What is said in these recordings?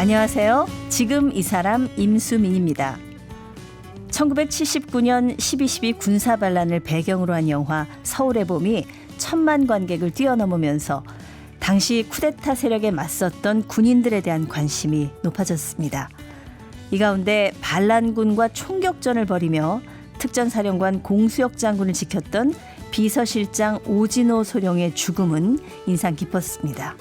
안녕하세요. 지금 이 사람 임수민입니다. 1979년 12.12 군사반란을 배경으로 한 영화 서울의 봄이 1,000만 관객을 뛰어넘으면서 당시 쿠데타 세력에 맞섰던 군인들에 대한 관심이 높아졌습니다. 이 가운데 반란군과 총격전을 벌이며 특전사령관 공수역 장군을 지켰던 비서실장 오진호 소령의 죽음은 인상 깊었습니다.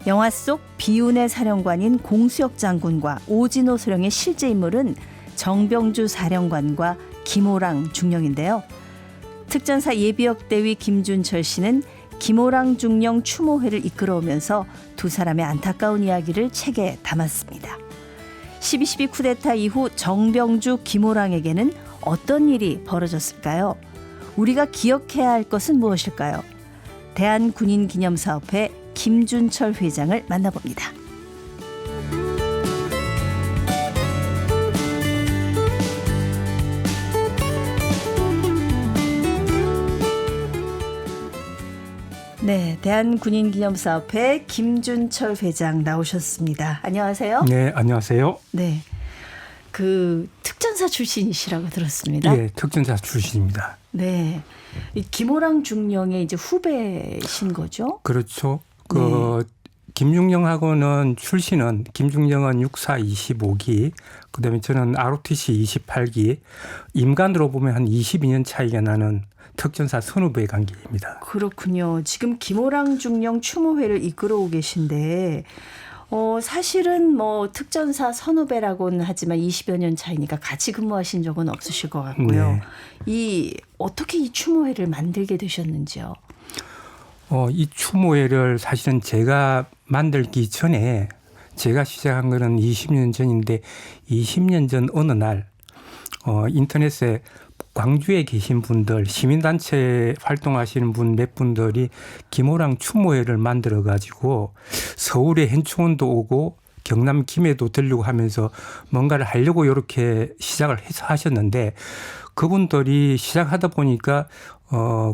영화 속 비운의 사령관인 공수역 장군과 오진호 소령의 실제 인물은 정병주 사령관과 김호랑 중령인데요. 특전사 예비역대위 김준철 씨는 김호랑 중령 추모회를 이끌어오면서 두 사람의 안타까운 이야기를 책에 담았습니다. 12.12 쿠데타 이후 정병주, 김호랑에게는 어떤 일이 벌어졌을까요? 우리가 기억해야 할 것은 무엇일까요? 대한군인기념사업회 김준철 회장을 만나봅니다. 네, 대한군인기념사업회 김준철 회장 나오셨습니다. 안녕하세요. 네, 안녕하세요. 네, 그 특전사 출신이시라고 들었습니다. 네, 특전사 출신입니다. 네, 이 김호랑 중령의 이제 후배신 거죠? 그렇죠. 네. 김중령하고는 출신은 김중령은 육사 25기, 그다음에 저는 ROTC 28기, 임간으로 보면 한 22년 차이가 나는 특전사 선후배 관계입니다. 그렇군요. 지금 김호랑 중령 추모회를 이끌어오고 계신데 사실은 뭐 특전사 선후배라고는 하지만 20여 년 차이니까 같이 근무하신 적은 없으실 것 같고요. 네. 어떻게 이 추모회를 만들게 되셨는지요? 이 추모회를 사실은 제가 만들기 전에 제가 시작한 거는 20년 전인데 20년 전 어느 날 인터넷에 광주에 계신 분들, 시민단체 활동하시는 분 몇 분들이 김호랑 추모회를 만들어 가지고 서울에 현충원도 오고 경남 김해도 들리고 하면서 뭔가를 하려고 이렇게 시작을 해서 하셨는데 그분들이 시작하다 보니까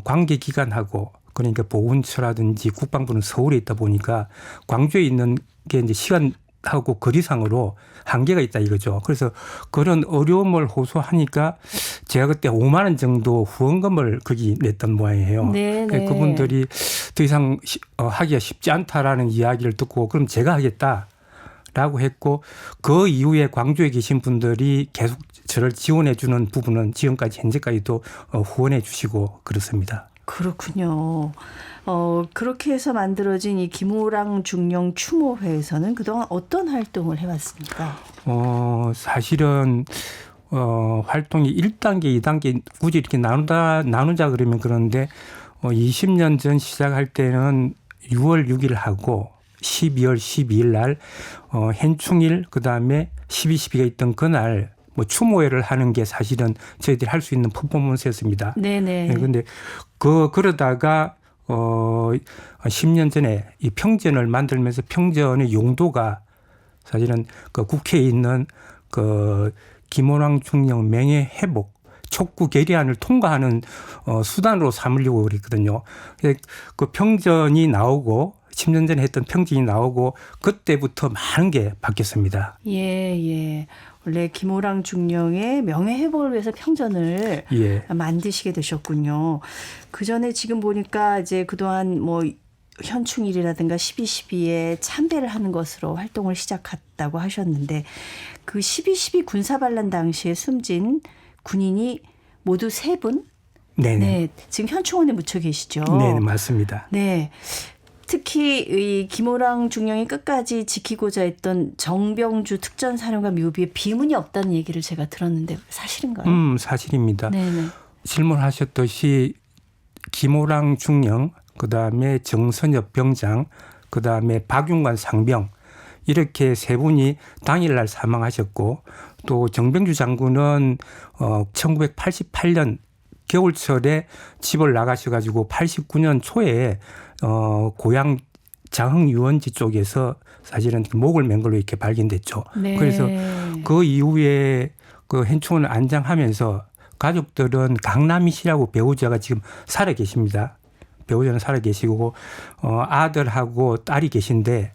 관계기관하고 그러니까 보훈처라든지 국방부는 서울에 있다 보니까 광주에 있는 게 이제 시간하고 거리상으로 한계가 있다 이거죠. 그래서 그런 어려움을 호소하니까 제가 그때 5만 원 정도 후원금을 거기 냈던 모양이에요. 네네. 그분들이 더 이상 하기가 쉽지 않다라는 이야기를 듣고 그럼 제가 하겠다라고 했고 그 이후에 광주에 계신 분들이 계속 저를 지원해 주는 부분은 지금까지 현재까지도 후원해 주시고 그렇습니다. 그렇군요. 그렇게 해서 만들어진 이 김호랑 중령 추모회에서는 그동안 어떤 활동을 해왔습니까? 사실은 활동이 1단계, 2단계 굳이 이렇게 나누자 그러면 그런데 20년 전 시작할 때는 6월 6일 하고 12월 12일 날 현충일 그다음에 12.12가 있던 그날 추모회를 하는 게 사실은 저희들이 할 수 있는 퍼포먼스였습니다. 네네. 그런데 그러다가 10년 전에 이 평전을 만들면서 평전의 용도가 사실은 그 국회에 있는 그 김호랑 중령 명예 회복 촉구 결의안을 통과하는 수단으로 삼으려고 그랬거든요. 그 평전이 나오고 10년 전에 했던 평전이 나오고 그때부터 많은 게 바뀌었습니다. 예. 원래 김호랑 중령의 명예회복을 위해서 평전을 만드시게 되셨군요. 그 전에 지금 보니까 이제 그동안 현충일이라든가 12.12에 참배를 하는 것으로 활동을 시작했다고 하셨는데 그 12.12 군사반란 당시에 숨진 군인이 모두 3분? 네. 지금 현충원에 묻혀 계시죠? 네, 맞습니다. 네. 특히 이 김호랑 중령이 끝까지 지키고자 했던 정병주 특전사령관 묘비에 비문이 없다는 얘기를 제가 들었는데 사실인가요? 사실입니다. 네네. 질문하셨듯이 김호랑 중령, 그다음에 정선엽 병장, 그다음에 박윤관 상병 이렇게 3분이 당일날 사망하셨고 또 정병주 장군은 1988년 겨울철에 집을 나가셔가지고 89년 초에 고향 장흥 유원지 쪽에서 사실은 목을 맨 걸로 이렇게 발견됐죠. 네. 그래서 그 이후에 그 현충원을 안장하면서 가족들은 강남희 씨라고 배우자가 지금 살아 계십니다. 배우자는 살아 계시고 아들하고 딸이 계신데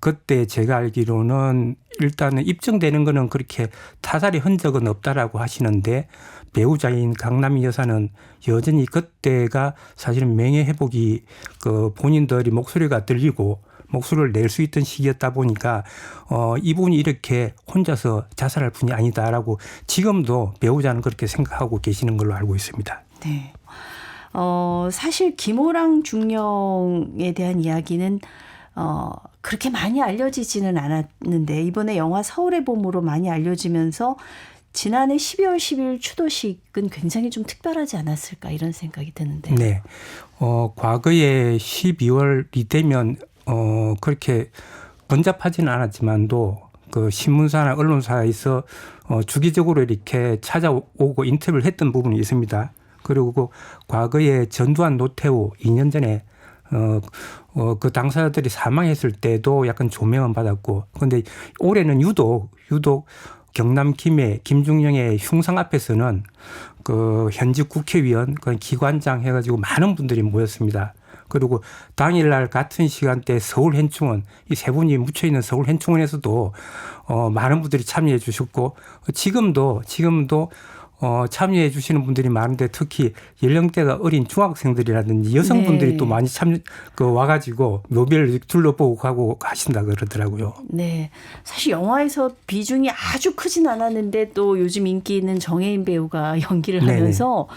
그때 제가 알기로는 일단은 입증되는 거는 그렇게 타살의 흔적은 없다라고 하시는데 배우자인 강남희 여사는 여전히 그때가 사실은 명예 회복이 그 본인들이 목소리가 들리고 목소리를 낼 수 있던 시기였다 보니까 이분이 이렇게 혼자서 자살할 분이 아니다라고 지금도 배우자는 그렇게 생각하고 계시는 걸로 알고 있습니다. 네. 사실 김호랑 중령에 대한 이야기는 그렇게 많이 알려지지는 않았는데 이번에 영화 서울의 봄으로 많이 알려지면서 지난해 12월 10일 추도식은 굉장히 좀 특별하지 않았을까 이런 생각이 드는데요. 네. 과거에 12월이 되면 그렇게 번잡하지는 않았지만도 그 신문사나 언론사에서 주기적으로 이렇게 찾아오고 인터뷰를 했던 부분이 있습니다. 그리고 과거에 전두환 노태우 2년 전에 그 당사자들이 사망했을 때도 약간 조명은 받았고, 그런데 올해는 유독 경남 김해 김중령의 흉상 앞에서는 그 현직 국회의원, 그 기관장 해가지고 많은 분들이 모였습니다. 그리고 당일날 같은 시간대 서울 현충원, 이 세 분이 묻혀 있는 서울 현충원에서도 많은 분들이 참여해 주셨고, 지금도 참여해 주시는 분들이 많은데 특히 연령대가 어린 중학생들이라든지 여성분들이 네. 또 많이 와가지고 묘비를 둘러보고 가고 가신다 그러더라고요. 네. 사실 영화에서 비중이 아주 크진 않았는데 또 요즘 인기 있는 정혜인 배우가 연기를 네네. 하면서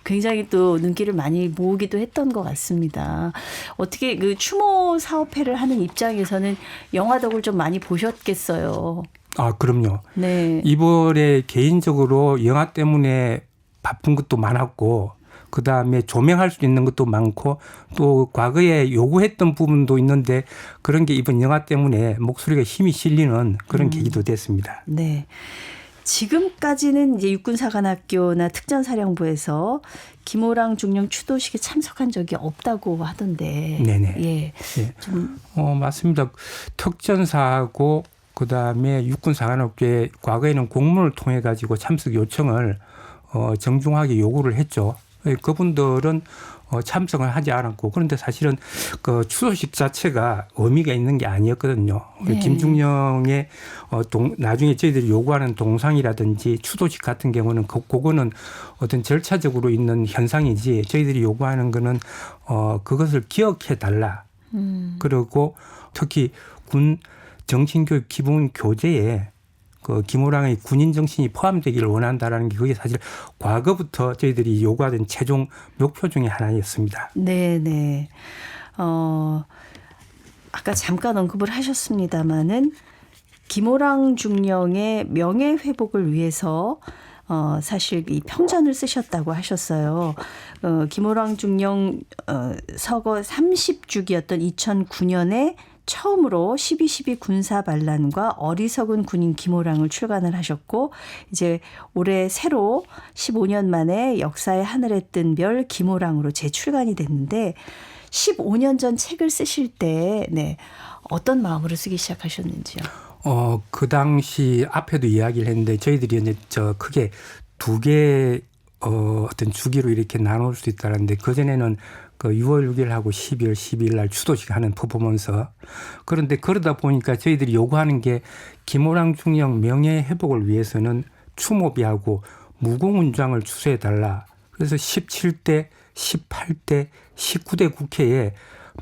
굉장히 또 눈길을 많이 모으기도 했던 것 같습니다. 어떻게 그 추모 사업회를 하는 입장에서는 영화 덕을 좀 많이 보셨겠어요. 아, 그럼요. 네. 이번에 개인적으로 영화 때문에 바쁜 것도 많았고, 그 다음에 조명할 수 있는 것도 많고, 또 과거에 요구했던 부분도 있는데 그런 게 이번 영화 때문에 목소리가 힘이 실리는 그런 계기도 됐습니다. 네. 지금까지는 이제 육군사관학교나 특전사령부에서 김호랑 중령 추도식에 참석한 적이 없다고 하던데. 네네. 예. 예. 좀 맞습니다. 특전사하고 그다음에 육군사관학교에 과거에는 공문을 통해 가지고 참석 요청을 정중하게 요구를 했죠. 그분들은 참석을 하지 않았고, 그런데 사실은 그 추도식 자체가 의미가 있는 게 아니었거든요. 네. 김중령의 나중에 저희들이 요구하는 동상이라든지 추도식 같은 경우는 그거는 어떤 절차적으로 있는 현상이지, 저희들이 요구하는 거는 그것을 기억해 달라. 그리고 특히 군 정신교육 기본 교재에 그 김호랑의 군인 정신이 포함되기를 원한다라는 게 그게 사실 과거부터 저희들이 요구하던 최종 목표 중에 하나였습니다. 네네. 아까 잠깐 언급을 하셨습니다마는 김호랑 중령의 명예 회복을 위해서 사실 이 평전을 쓰셨다고 하셨어요. 김호랑 중령 서거 30주기였던 2009년에 처음으로 12.12 군사반란과 어리석은 군인 김호랑을 출간을 하셨고, 이제 올해 새로 15년 만에 역사의 하늘에 뜬 별 김호랑으로 재출간이 됐는데 15년 전 책을 쓰실 때 네, 어떤 마음으로 쓰기 시작하셨는지요? 그 당시 앞에도 이야기를 했는데 저희들이 이제 크게 두 개 어떤 주기로 이렇게 나눌 수 있다는데, 그전에는 그 6월 6일하고 12월 12일 날 추도식 하는 퍼포먼스. 그런데 그러다 보니까 저희들이 요구하는 게 김호랑 중령 명예 회복을 위해서는 추모비하고 무공훈장을 추수해 달라. 그래서 17대, 18대, 19대 국회에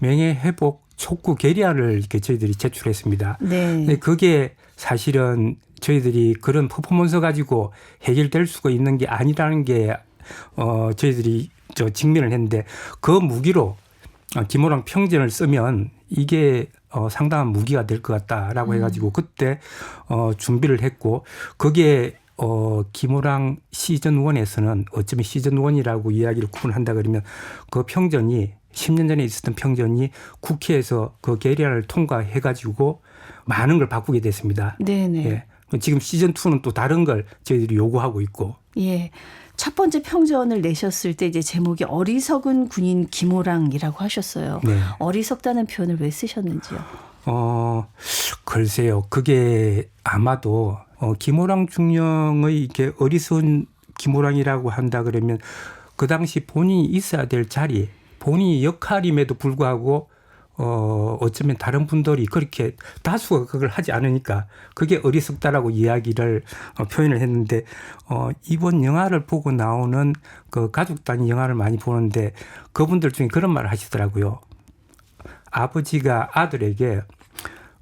명예 회복 촉구 결의안을 이렇게 저희들이 제출했습니다. 네. 근데 그게 사실은 저희들이 그런 퍼포먼스 가지고 해결될 수가 있는 게 아니라는 게 저희들이 직면을 했는데, 그 무기로 김호랑 평전을 쓰면 이게 상당한 무기가 될 것 같다라고 해가지고 그때 준비를 했고, 그게 김호랑 시즌 1에서는 어쩌면 시즌 1이라고 이야기를 구분한다 그러면 그 평전이 10년 전에 있었던 평전이 국회에서 그 결의안을 통과해가지고 많은 걸 바꾸게 됐습니다. 네네. 예. 지금 시즌 2는 또 다른 걸 저희들이 요구하고 있고. 예. 첫 번째 평전을 내셨을 때 이제 제목이 어리석은 군인 김호랑이라고 하셨어요. 네. 어리석다는 표현을 왜 쓰셨는지요? 글쎄요. 그게 아마도 김호랑 중령의 이렇게 어리석은 김호랑이라고 한다 그러면 그 당시 본인이 있어야 될 자리, 본인이 역할임에도 불구하고 어쩌면 다른 분들이 그렇게 다수가 그걸 하지 않으니까 그게 어리석다라고 이야기를 표현을 했는데 이번 영화를 보고 나오는 그 가족 단위 영화를 많이 보는데 그분들 중에 그런 말을 하시더라고요. 아버지가 아들에게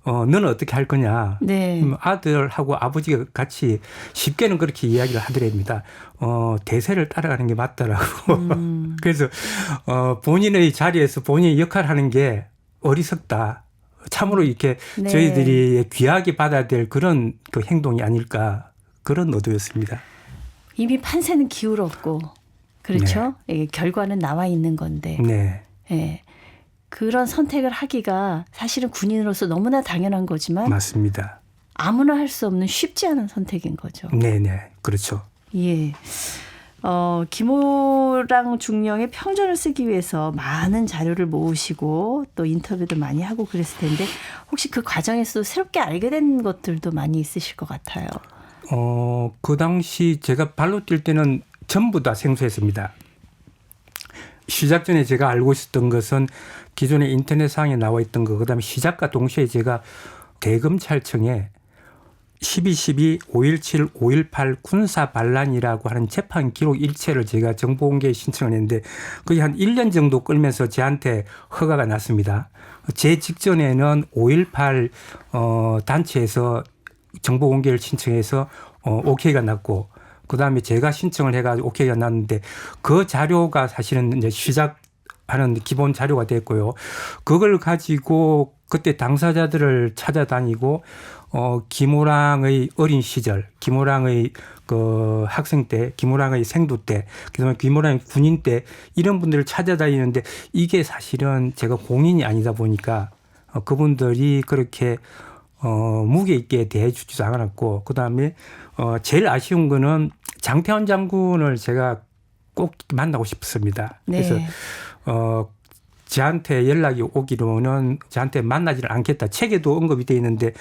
너는 어떻게 할 거냐. 네. 아들하고 아버지가 같이 쉽게는 그렇게 이야기를 하더랍니다. 대세를 따라가는 게 맞더라고. 그래서 본인의 자리에서 본인이 역할을 하는 게 어리석다. 참으로 이렇게 네. 저희들이 귀하게 받아야 될 그런 그 행동이 아닐까. 그런 의도였습니다. 이미 판세는 기울었고 그렇죠. 예, 결과는 나와 있는 건데. 네. 예. 그런 선택을 하기가 사실은 군인으로서 너무나 당연한 거지만 맞습니다. 아무나 할 수 없는 쉽지 않은 선택인 거죠. 네네. 그렇죠. 예. 김호랑 중령의 평전을 쓰기 위해서 많은 자료를 모으시고 또 인터뷰도 많이 하고 그랬을 텐데 혹시 그 과정에서 새롭게 알게 된 것들도 많이 있으실 것 같아요. 그 당시 제가 발로 뛸 때는 전부 다 생소했습니다. 시작 전에 제가 알고 있었던 것은 기존의 인터넷상에 나와 있던 거, 그다음에 시작과 동시에 제가 대검찰청에 12.12, 5.17, 5.18 군사 반란이라고 하는 재판 기록 일체를 제가 정보공개에 신청을 했는데 거의 한 1년 정도 끌면서 저한테 허가가 났습니다. 제 직전에는 5.18 단체에서 정보공개를 신청해서 오케이가 났고 그다음에 제가 신청을 해가지고 오케이가 났는데 그 자료가 사실은 이제 시작하는 기본 자료가 됐고요. 그걸 가지고 그때 당사자들을 찾아다니고 김호랑의 어린 시절, 김호랑의 그 학생 때, 김호랑의 생도 때, 그다음에 김호랑의 군인 때 이런 분들을 찾아다니는데 이게 사실은 제가 공인이 아니다 보니까 그분들이 그렇게 무게 있게 대해주지도 않았고 그다음에 제일 아쉬운 거는 장태환 장군을 제가 꼭 만나고 싶습니다. 네. 그래서 저한테 연락이 오기로는 저한테 만나지를 않겠다. 책에도 언급이 되어 있는데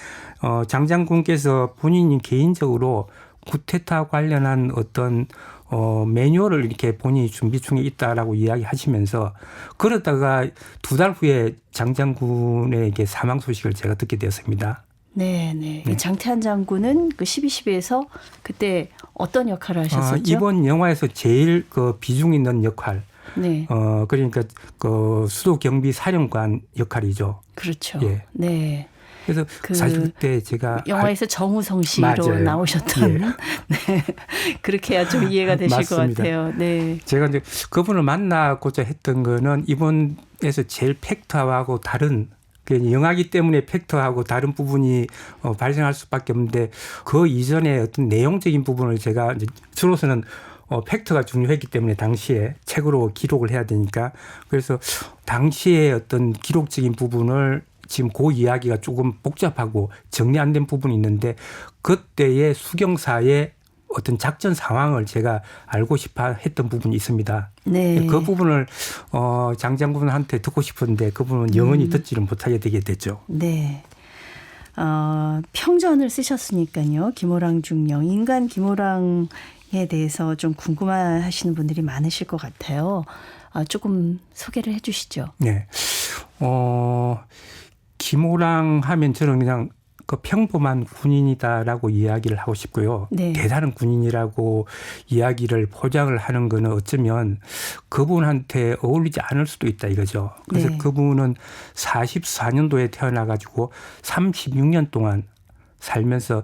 장 장군께서 본인이 개인적으로 구테타 관련한 어떤 매뉴얼을 이렇게 본인이 준비 중에 있다라고 이야기하시면서 그러다가 2달 후에 장 장군에게 사망 소식을 제가 듣게 되었습니다. 네. 장태환 장군은 그 12.12에서 그때 어떤 역할을 하셨었죠? 이번 영화에서 제일 그 비중 있는 역할. 네. 그러니까 그 수도 경비 사령관 역할이죠. 그렇죠. 예. 네. 그래서 사실 그때 제가 영화에서 정우성 씨로 맞아요. 나오셨던 예. 네. 그렇게 해야 좀 이해가 되실 맞습니다. 것 같아요. 네. 제가 이제 그분을 만나고자 했던 거는 이번에서 제일 팩트하고 다른 영화기 때문에 팩트하고 다른 부분이 발생할 수밖에 없는데 그 이전에 어떤 내용적인 부분을 제가 이제 저로서는 팩트가 중요했기 때문에 당시에 책으로 기록을 해야 되니까 그래서 당시에 어떤 기록적인 부분을 지금 그 이야기가 조금 복잡하고 정리 안 된 부분이 있는데 그때의 수경사의 어떤 작전 상황을 제가 알고 싶어 했던 부분이 있습니다. 네. 그 부분을 장 장군한테 듣고 싶은데 그 부분은 영원히 듣지를 못하게 되게 됐죠. 네. 평전을 쓰셨으니까요. 김호랑 중령, 인간 김호랑에 대해서 좀 궁금해하시는 분들이 많으실 것 같아요. 조금 소개를 해 주시죠. 네. 김호랑 하면 저는 그냥 그 평범한 군인이다라고 이야기를 하고 싶고요. 네. 대단한 군인이라고 이야기를 포장을 하는 거는 어쩌면 그분한테 어울리지 않을 수도 있다 이거죠. 그래서 네. 그분은 44년도에 태어나가지고 36년 동안 살면서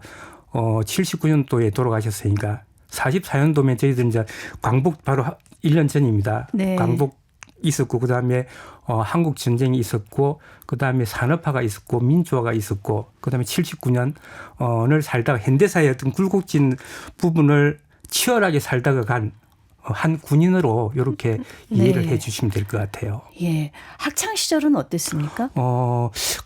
79년도에 돌아가셨으니까 44년도면 저희들 이제 광복 바로 1년 전입니다. 네. 광복 있었고 그다음에 한국 전쟁이 있었고 그다음에 산업화가 있었고 민주화가 있었고 그다음에 79년을 살다가 현대사의 어떤 굴곡진 부분을 치열하게 살다가 간 한 군인으로 이렇게 이해를 네. 해 주시면 될 것 같아요. 예. 학창 시절은 어땠습니까?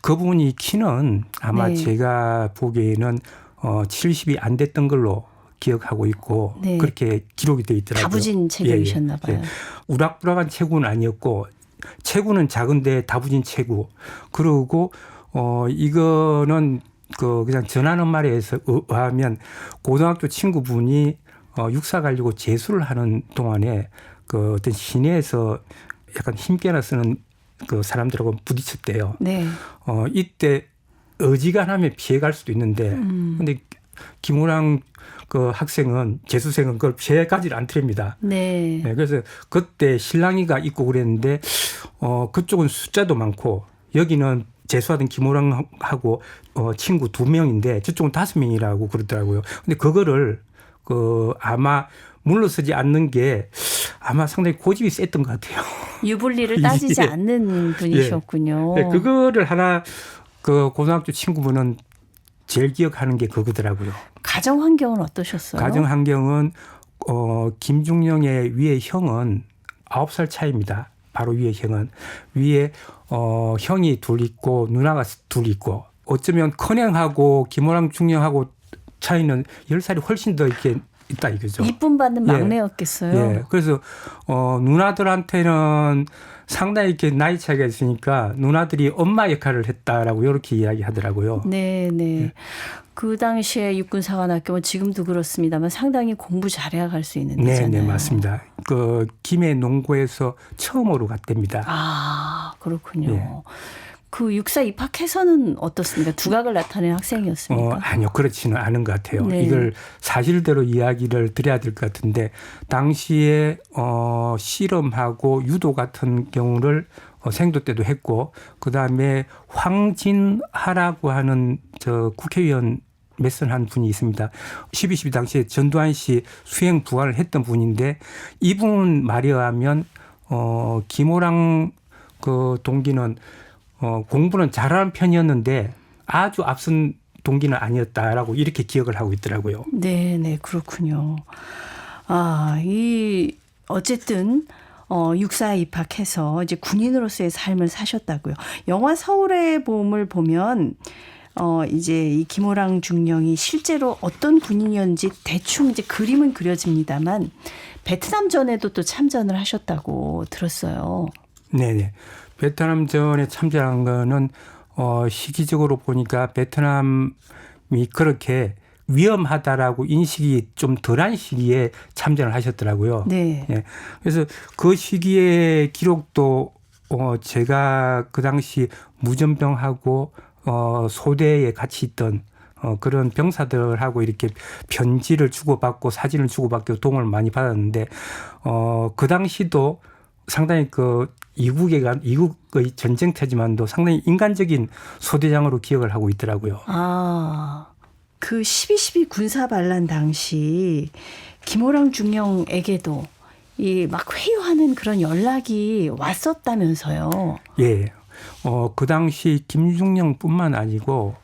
그분이 키는 아마 네. 제가 보기에는 70이 안 됐던 걸로 기억하고 있고 네. 그렇게 기록이 되어 있더라고요. 다부진 체격이셨나 봐요. 우락부락한 체구는 아니었고 체구는 작은데 다부진 체구. 그리고 이거는 그냥 전하는 말에 의하면 고등학교 친구분이 육사 가지고 재수를 하는 동안에 그 어떤 시내에서 약간 힘께나 쓰는 그 사람들하고 부딪혔대요. 네. 이때 어지간하면 피해갈 수도 있는데 근데 김우랑 그 학생은 재수생은 그걸 피해가지를 않더랍니다. 네. 네, 그래서 그때 신랑이가 있고 그랬는데 그쪽은 숫자도 많고 여기는 재수하던 김호랑하고 친구 2명인데 저쪽은 5명이라고 그러더라고요. 근데 그거를 아마 물러서지 않는 게 아마 상당히 고집이 셌던 것 같아요. 유불리를 따지지 예. 않는 분이셨군요. 네, 그거를 하나 그 고등학교 친구분은 제일 기억하는 게 그거더라고요. 가정 환경은 어떠셨어요? 가정 환경은 김중령의 위에 형은 9살 차이입니다. 바로 위에 형은 위에 형이 둘 있고 누나가 둘 있고 어쩌면 큰형하고 김호랑 중령하고 차이는 10살이 훨씬 더 이렇게 있다 이거죠. 이쁨 받는 막내였겠어요. 예. 그래서 누나들한테는 상당히 이렇게 나이 차이가 있으니까 누나들이 엄마 역할을 했다라고 이렇게 이야기하더라고요. 네, 네. 그 당시에 육군사관학교는 지금도 그렇습니다만 상당히 공부 잘해야 갈 수 있는 데잖아요. 네, 맞습니다. 그 김해 농고에서 처음으로 갔답니다. 아, 그렇군요. 예. 그 육사 입학해서는 어떻습니까? 두각을 나타낸 학생이었습니까? 아니요, 그렇지는 않은 것 같아요. 네. 이걸 사실대로 이야기를 드려야 될 것 같은데 당시에 씨름하고 유도 같은 경우를 생도 때도 했고 그 다음에 황진하라고 하는 저 국회의원 몇선한 분이 있습니다. 12.12 당시에 전두환 씨 수행 부활을 했던 분인데 이분 말에 의하면 김호랑 그 동기는 공부는 잘하는 편이었는데 아주 앞선 동기는 아니었다라고 이렇게 기억을 하고 있더라고요. 네, 네, 그렇군요. 어쨌든 육사에 입학해서 이제 군인으로서의 삶을 사셨다고요. 영화 서울의 봄을 보면 이제 이 김호랑 중령이 실제로 어떤 군인이었는지 대충 이제 그림은 그려집니다만 베트남전에도 또 참전을 하셨다고 들었어요. 네네. 베트남전에 참전한 거는 시기적으로 보니까 베트남이 그렇게 위험하다라고 인식이 좀 덜한 시기에 참전을 하셨더라고요. 네. 예. 그래서 그 시기의 기록도 제가 그 당시 무전병하고 소대에 같이 있던 그런 병사들하고 이렇게 편지를 주고받고 사진을 주고받고 도움을 많이 받았는데 그 당시도 상당히 이국의 전쟁터지만도 상당히 인간적인 소대장으로 기억을 하고 있더라고요. 그 12.12 군사 반란 당시 김호랑 중령에게도 이 막 회유하는 그런 연락이 왔었다면서요. 예. 그 당시 김중령뿐만 아니고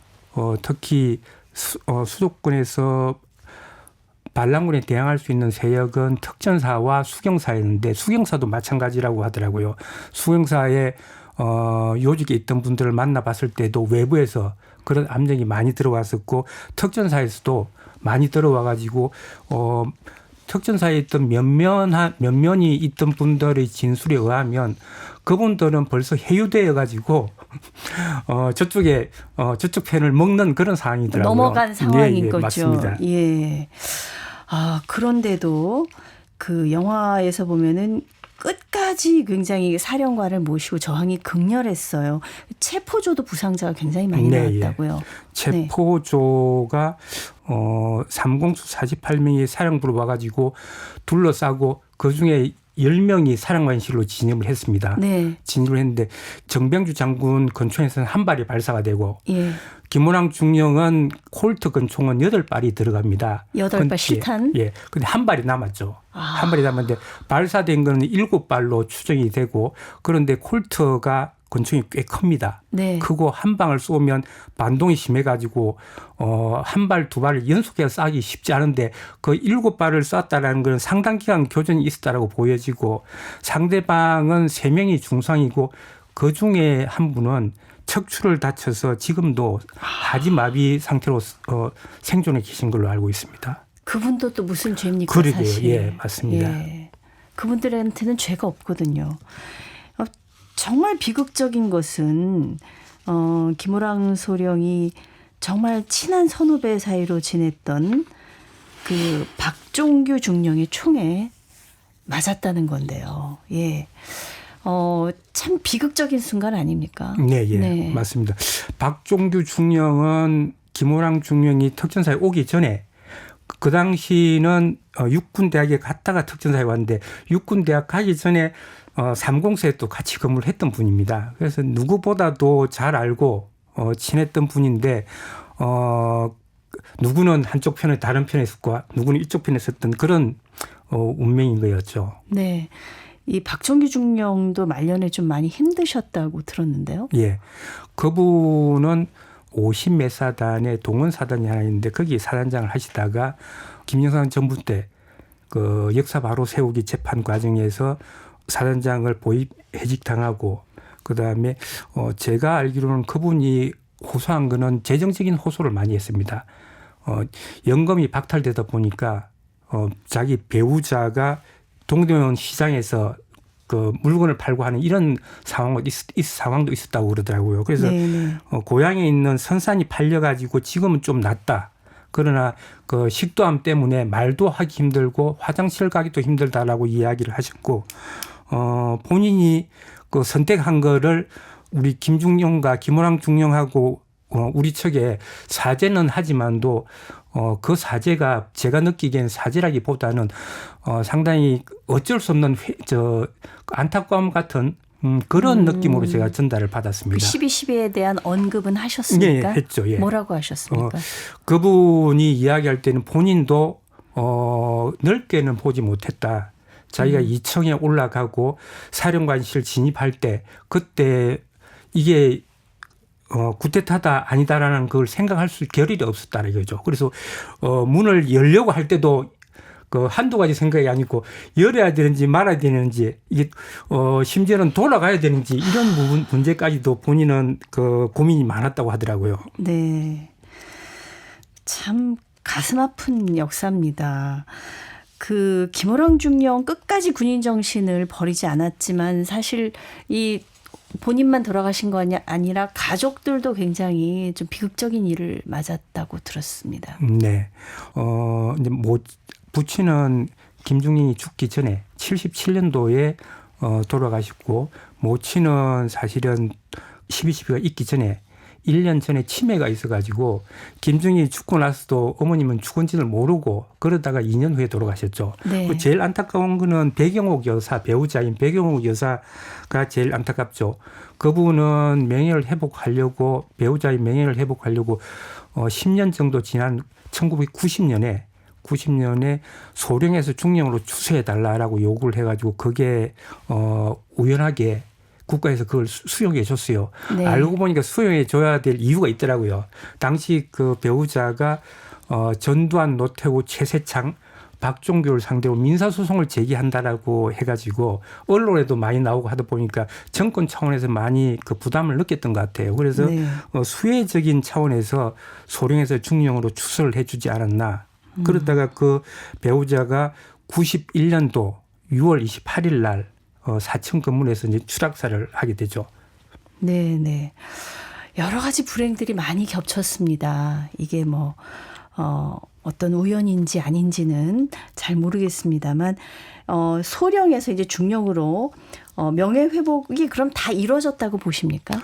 특히 수도권에서 반란군에 대항할 수 있는 세력은 특전사와 수경사였는데 수경사도 마찬가지라고 하더라고요. 수경사에 요직에 있던 분들을 만나봤을 때도 외부에서 그런 압력이 많이 들어왔었고 특전사에서도 많이 들어와가지고 특전사에 있던 면면이 있던 분들의 진술에 의하면 그분들은 벌써 해유되어가지고 저쪽 편을 먹는 그런 상황이더라고요. 넘어간 상황인 예, 거죠. 맞습니다. 예. 그런데도 그 영화에서 보면은 끝까지 굉장히 사령관을 모시고 저항이 극렬했어요. 체포조도 부상자가 굉장히 많이 나왔다고요. 체포조가 3공수 48명이 사령부로 와가지고 둘러싸고 그중에 10명이 사령관실로 진입을 했습니다. 네. 진입을 했는데 정병주 장군 근처에서는 한 발이 발사가 되고 예. 김호랑 중령은 콜트 근총은 8발이 들어갑니다. 8발 실탄? 예. 근데 한 발이 남았죠. 한 발이 남았는데 발사된 거는 7발로 추정이 되고 그런데 콜트가 권총이 꽤 큽니다. 네. 크고 한 방을 쏘면 반동이 심해가지고 한 발, 두 발을 연속해서 쏴기 쉽지 않은데 그 7발을 쐈다라는 건 상당 기간 교전이 있었다라고 보여지고 상대방은 3명이 중상이고 그 중에 한 분은 척추를 다쳐서 지금도 하지마비 상태로 생존해 계신 걸로 알고 있습니다. 그분도 또 무슨 죄입니까? 그러게요. 사실. 예, 맞습니다. 예. 그분들한테는 죄가 없거든요. 정말 비극적인 것은 김호랑 소령이 정말 친한 선후배 사이로 지냈던 그 박종규 중령의 총에 맞았다는 건데요. 예. 참 비극적인 순간 아닙니까? 네, 예, 네. 맞습니다. 박종규 중령은 김호랑 중령이 특전사에 오기 전에 그 당시는 육군대학에 갔다가 특전사에 왔는데 육군대학 가기 전에 3공사에 또 같이 근무를 했던 분입니다. 그래서 누구보다도 잘 알고 친했던 분인데 누구는 한쪽 편에 다른 편에 있었고 누구는 이쪽 편에 있었던 그런 운명인 거였죠. 네. 이 박종규 중령도 말년에 좀 많이 힘드셨다고 들었는데요. 예. 그분은 50몇 사단의 동원사단이 하나 있는데 거기 사단장을 하시다가 김영삼 정부 때 그 역사 바로 세우기 재판 과정에서 사단장을 보입해직 당하고 그다음에 제가 알기로는 그분이 호소한 거는 재정적인 호소를 많이 했습니다. 연금이 박탈되다 보니까 자기 배우자가 동대문 시장에서 그 물건을 팔고 하는 이런 상황도 있었다고 그러더라고요. 그래서 고향에 있는 선산이 팔려가지고 지금은 좀 낫다. 그러나 그 식도암 때문에 말도 하기 힘들고 화장실 가기도 힘들다라고 이야기를 하셨고 본인이 그 선택한 거를 우리 김중령과 김호랑 중령하고 우리 측에 사죄는 하지만도 그 사죄가 제가 느끼기에는 사죄라기보다는 상당히 어쩔 수 없는 안타까움 같은 그런 느낌으로 제가 전달을 받았습니다. 12.12에 대한 언급은 하셨습니까? 네, 했죠. 예. 뭐라고 하셨습니까? 그분이 이야기할 때는 본인도 넓게는 보지 못했다. 자기가 2층에 올라가고 사령관실 진입할 때 그때 이게 구태타다 아니다라는 걸 생각할 수 겨를이 없었다는 거죠. 그래서 문을 열려고 할 때도 그 한두 가지 생각이 아니고 열어야 되는지 말아야 되는지 이게 심지어는 돌아가야 되는지 이런 문제까지도 본인은 그 고민이 많았다고 하더라고요. 네, 참 가슴 아픈 역사입니다. 그 김호랑 중령 끝까지 군인 정신을 버리지 않았지만 사실 이 본인만 돌아가신 거 아니라 가족들도 굉장히 좀 비극적인 일을 맞았다고 들었습니다. 네, 이제 부친은 김중령이 죽기 전에 77년도에 돌아가셨고 모친은 사실은 12.12가 있기 전에 1년 전에 치매가 있어가지고 김중령이 죽고 나서도 어머님은 죽은지를 모르고 그러다가 2년 후에 돌아가셨죠. 네. 제일 안타까운 거는 배경옥 여사, 배우자인 배경옥 여사가 제일 안타깝죠. 그분은 명예를 회복하려고 배우자의 명예를 회복하려고 10년 정도 지난 1990년에 소령에서 중령으로 추수해달라라고 요구를 해가지고 그게 우연하게 국가에서 그걸 수용해 줬어요. 네. 알고 보니까 수용해 줘야 될 이유가 있더라고요. 당시 그 배우자가 전두환, 노태우, 최세창, 박종규를 상대로 민사소송을 제기한다라고 해가지고 언론에도 많이 나오고 하다 보니까 정권 차원에서 많이 그 부담을 느꼈던 것 같아요. 그래서 네. 수혜적인 차원에서 소령에서 중령으로 추수를 해주지 않았나. 그러다가 그 배우자가 91년도 6월 28일 날 사층 건물에서 이제 추락사를 하게 되죠. 네, 네. 여러 가지 불행들이 많이 겹쳤습니다. 이게 뭐 어떤 우연인지 아닌지는 잘 모르겠습니다만 소령에서 이제 중령으로 명예 회복이 그럼 다 이루어졌다고 보십니까?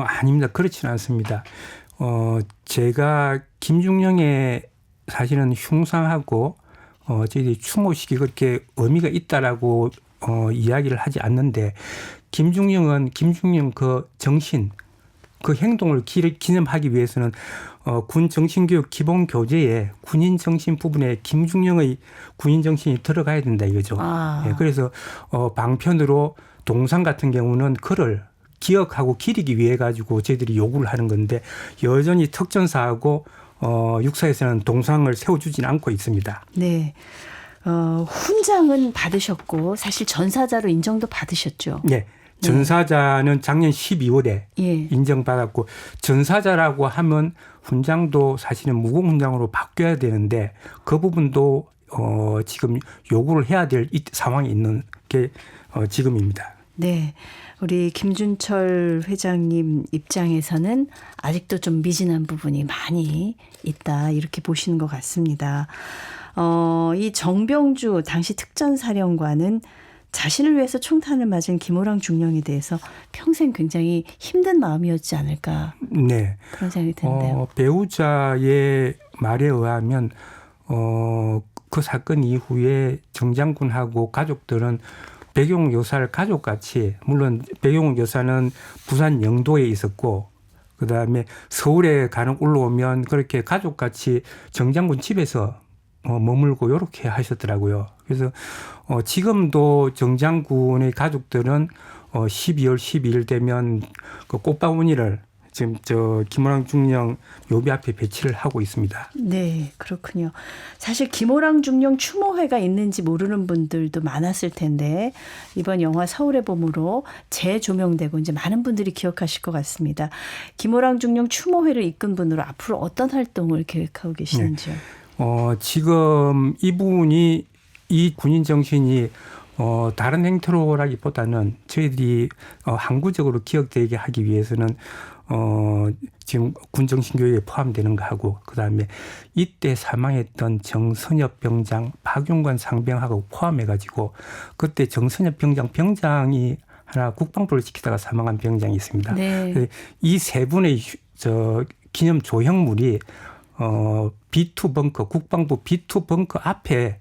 아닙니다. 그렇지는 않습니다. 제가 김중령의 사실은 흉상하고 저희들이 추모식이 그렇게 의미가 있다라고 이야기를 하지 않는데 김중령 그 정신 그 행동을 기념하기 위해서는 군 정신교육 기본 교재에 군인 정신 부분에 김중령의 군인 정신이 들어가야 된다 이거죠. 예, 그래서 방편으로 동상 같은 경우는 그를 기억하고 기리기 위해 가지고 저희들이 요구를 하는 건데 여전히 특전사하고 육사에서는 동상을 세워주지는 않고 있습니다. 네. 훈장은 받으셨고 사실 전사자로 인정도 받으셨죠. 네. 전사자는 작년 12월에 인정받았고 전사자라고 하면 훈장도 사실은 무공훈장으로 바뀌어야 되는데 그 부분도 지금 요구를 해야 될 상황이 있는 게 지금입니다. 네. 우리 김준철 회장님 입장에서는 아직도 좀 미진한 부분이 많이 있다 이렇게 보시는 것 같습니다. 이 정병주 당시 특전사령관은 자신을 위해서 총탄을 맞은 김호랑 중령에 대해서 평생 굉장히 힘든 마음이었지 않을까 네. 그런 생각이 드는데요. 배우자의 말에 의하면 그 사건 이후에 정장군하고 가족들은 백용 여사를 가족같이, 물론 백용 여사는 부산 영도에 있었고 그다음에 서울에 가는 올라오면 그렇게 가족같이 정장군 집에서 머물고 이렇게 하셨더라고요. 그래서 지금도 정장군의 가족들은 12월 12일 되면 그 꽃바구니를 지금 김호랑 중령 묘비 앞에 배치를 하고 있습니다. 네, 그렇군요. 사실 김호랑 중령 추모회가 있는지 모르는 분들도 많았을 텐데 이번 영화 서울의 봄으로 재조명되고 이제 많은 분들이 기억하실 것 같습니다. 김호랑 중령 추모회를 이끈 분으로 앞으로 어떤 활동을 계획하고 계시는지요? 지금 이분이 이 군인 정신이 다른 행태로라기보다는 저희들이 항구적으로 기억되게 하기 위해서는 지금 군정신교회에 포함되는 거 하고 그다음에 이때 사망했던 정선엽 병장, 박용관 상병하고 포함해가지고 그때 정선엽 병장이 하나 국방부를 지키다가 사망한 병장이 있습니다. 네. 이 세 분의 기념 조형물이 B2 벙커, 국방부 B2 벙커 앞에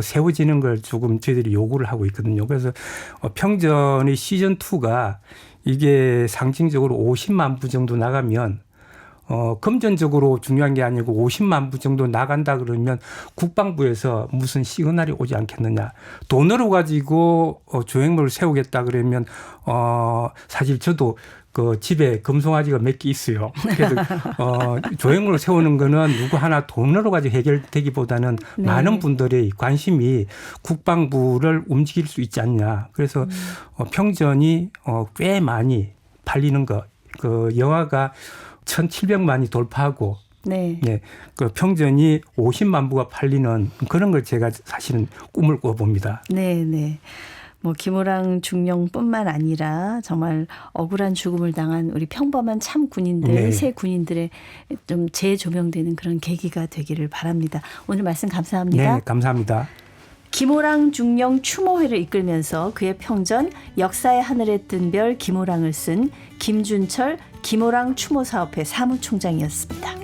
세워지는 걸 조금 저희들이 요구를 하고 있거든요. 그래서 평전의 시즌2가 이게 상징적으로 50만 부 정도 나가면 금전적으로 중요한 게 아니고 50만 부 정도 나간다 그러면 국방부에서 무슨 시그널이 오지 않겠느냐. 돈으로 가지고 조형물을 세우겠다 그러면 사실 저도 그 집에 금송아지가 몇 개 있어요. 그래서 조형물을 세우는 거는 누구 하나 돈으로 가지고 해결되기보다는 네. 많은 분들의 관심이 국방부를 움직일 수 있지 않냐. 그래서 평전이 꽤 많이 팔리는 거. 그 영화가 1,700만이 돌파하고 네. 네, 그 평전이 50만 부가 팔리는 그런 걸 제가 사실은 꿈을 꿔봅니다. 네, 네. 뭐 김호랑 중령뿐만 아니라 정말 억울한 죽음을 당한 우리 평범한 참 군인들, 네. 새 군인들의 좀 재조명되는 그런 계기가 되기를 바랍니다. 오늘 말씀 감사합니다. 네, 감사합니다. 김호랑 중령 추모회를 이끌면서 그의 평전 역사의 하늘에 뜬 별 김호랑을 쓴 김준철 김호랑 추모사업회 사무총장이었습니다.